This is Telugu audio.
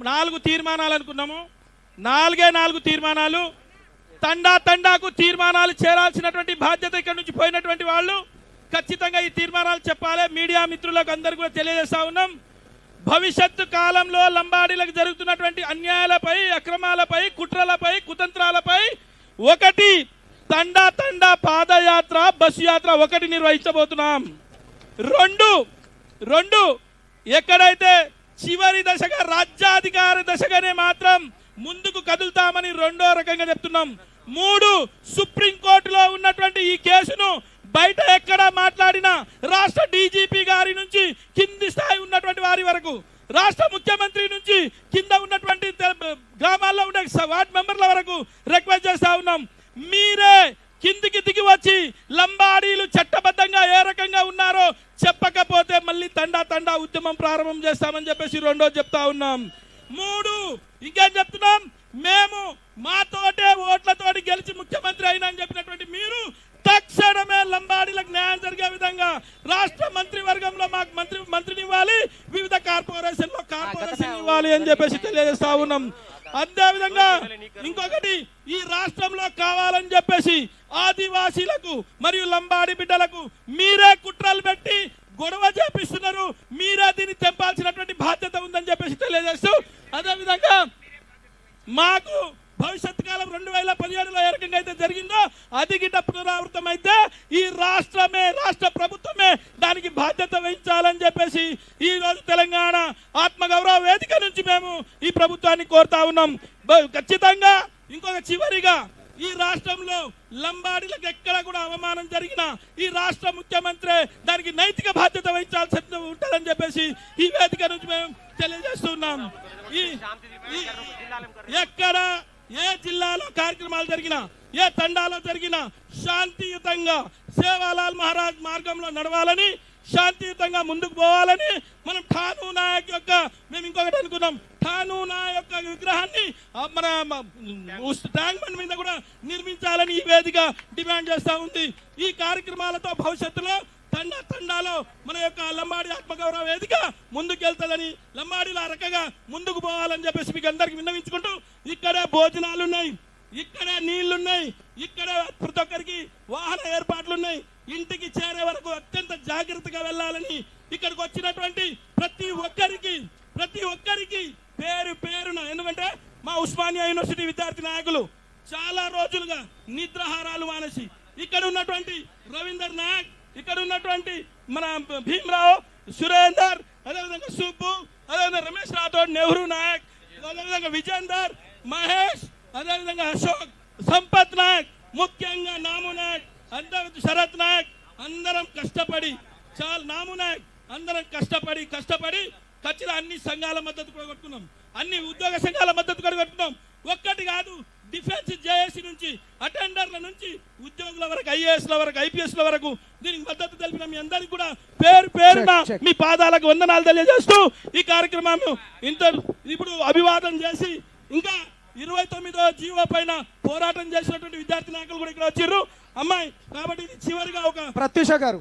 4 తీర్మానాలు అనుకున్నాము. 4 తీర్మానాలు. తండాకు తీర్మానాలు చేరాల్సినటువంటి బాధ్యత ఇక్కడ నుంచి పోయినటువంటి వాళ్ళు ఖచ్చితంగా ఈ తీర్మానాలు చెప్పాలి. మీడియా మిత్రులకు అందరికీ కూడా తెలియజేస్తా ఉన్నాం. భవిష్యత్తు కాలంలో లంబాడీలకు జరుగుతున్నటువంటి అన్యాయాలపై, అక్రమాలపై, కుట్రలపై, కుతంత్రాలపై 1 తండా పాదయాత్ర, బస్సు యాత్ర 1 నిర్వహించబోతున్నాం. 2 ఎక్కడైతే చివరి దశగా రాజ్యాధికార దశగానే మాత్రం ముందుకు కదులుతామని 2వ రకంగా చెప్తున్నాం. 3 సుప్రీంకోర్టులో ఉన్నటువంటి ఈ కేసును బయట ఎక్కడ మాట్లాడినా రాష్ట్ర డీజీపీ గారి నుంచి కింది స్థాయి ఉన్నటువంటి వారి వరకు, రాష్ట్ర ముఖ్యమంత్రి నుంచి కింద ఉన్నటువంటి గ్రామాల్లో ఉండే వార్డు మెంబర్ల వరకు రిక్వెస్ట్ చేస్తా ఉన్నాం. మీరే కిందికి దిగి వచ్చి లంబాడీలు చట్టబద్ధంగా ఏ రకంగా ఉన్నారో చెప్పకపోతే మళ్ళీ తండా ఉద్యమం ప్రారంభం చేస్తామని చెప్పేసి 2వ చెప్తా ఉన్నాం. 3 ఇంకేం చెప్తున్నాం, మేము మాతోటే ఓట్లతోటి గెలిచి ముఖ్యమంత్రి అయినా అని చెప్పినటువంటి మీరు తక్షణమే లంబాడీలకు న్యాయం జరిగే విధంగా రాష్ట్ర మంత్రివర్గంలో మాకు మంత్రిని ఇవ్వాలి, వివిధ కార్పొరేషన్లో కార్పొరేషన్ ఇవ్వాలి అని చెప్పేసి తెలియజేస్తా ఉన్నాం. అదేవిధంగా ఇంకొకటి, ఈ రాష్ట్రంలో కావాలని చెప్పేసి ఆదివాసీలకు మరియు లంబాడీ బిడ్డలకు మీరే కుట్రలు పెట్టి గొడవ చేపిస్తున్నారు. మీరే దీన్ని తెంపాల్సినటువంటి బాధ్యత ఉందని చెప్పేసి తెలియజేస్తూ, అదేవిధంగా మాకు భవిష్యత్ కాలం 2017లో ఏ రకంగా అయితే జరిగిందో అది గిట్ట పునరావృతం అయితే ఈ రాష్ట్ర ప్రభుత్వమే దానికి బాధ్యత వహించాలని చెప్పేసి ఈ రోజు తెలంగాణ ఆత్మగౌరవ వేదిక నుంచి మేము ఈ ప్రభుత్వాన్ని కోరుతా ఉన్నాం. ఖచ్చితంగా ఇంకొక చివరిగా, ఈ రాష్ట్రంలో లంబాడీలకు ఎక్కడ కూడా అవమానం జరిగినా ఈ రాష్ట్ర ముఖ్యమంత్రి దానికి నైతిక బాధ్యత వహించాల్సి ఉంటుందని చెప్పేసి ఈ వేదిక నుంచి మేము తెలియజేస్తున్నాం. ఎక్కడ ఏ జిల్లాలో కార్యక్రమాలు జరిగినా, ఏ తండాలో జరిగినా శాంతియుతంగా సేవాలాల్ మహారాజ్ మార్గంలో నడవాలని, శాంతియుతంగా ముందుకు పోవాలని మనం ఠానూ నాయక్ యొక్క మేము ఇంకొకటి అనుకున్నాం, ఠానూ నాయక్ యొక్క విగ్రహాన్ని మన ట్యాంక్ బండ్ మీద నిర్మించాలని ఈ వేదిక డిమాండ్ చేస్తూ ఉంది. ఈ కార్యక్రమాలతో భవిష్యత్తులో తండాలో మన యొక్క లంబాడీ ఆత్మగౌరవ వేదిక ముందుకెళ్తుందని, లంబాడీలు ఆ రకంగా ముందుకు పోవాలని చెప్పేసి మీకు అందరికి విన్నవించుకుంటూ, ఇక్కడే భోజనాలు ఉన్నాయి, ఇక్కడే నీళ్లున్నాయి, ఇక్కడే ప్రతి ఒక్కరికి వాహన ఏర్పాట్లు ఉన్నాయి. ఇంటికి చేరే వరకు అత్యంత జాగ్రత్తగా వెళ్ళాలని ఇక్కడికి వచ్చినటువంటి ప్రతి ఒక్కరికి పేరున, ఎందుకంటే మా ఉస్మానియా యూనివర్సిటీ విద్యార్థి నాయకులు చాలా రోజులుగా నిద్రాహారాలు మానేసి, ఇక్కడ ఉన్నటువంటి రవీందర్ నాయక్, ఇక్కడ ఉన్నటువంటి మన భీమరావు, సురేందర్, అదేవిధంగా సుబ్బు, అదేవిధంగా రమేష్ రాథోడ్, నెహ్రూ నాయక్, అదేవిధంగా విజేందర్, మహేష్, అదేవిధంగా అశోక్, సంపత్ నాయక్, ముఖ్యంగా నాము నాయక్, అదేవిధంగా శరత్ నాయక్, అందరం కష్టపడి నాము నాయక్ అందరం కష్టపడి ఖచ్చితంగా అన్ని సంఘాల మద్దతు కూడా కొట్టుకున్నాం, అన్ని ఉద్యోగ సంఘాల మద్దతు కూడా కొట్టుకున్నాం. ఒక్కటి కాదు, డిఫెన్స్ జేఏసీ నుంచి, అటెండర్ల నుంచి, ఉద్యోగుల వరకు, ఐఏఎస్ల వరకు, ఐపీఎస్ల వరకు దీనికి మద్దతు తెలిపిన మీ అందరికీ కూడా పేరున మీ పాదాలకు వందనాలు తెలియజేస్తూ ఈ కార్యక్రమం ఇప్పుడు అభివాదం చేసి ఇంకా 29వ జీవో పైన పోరాటం చేసినటువంటి విద్యార్థి నాయకులు కూడా ఇక్కడ వచ్చారు అమ్మాయి. కాబట్టి ఇది చివరిగా ఒక ప్రత్యూష గారు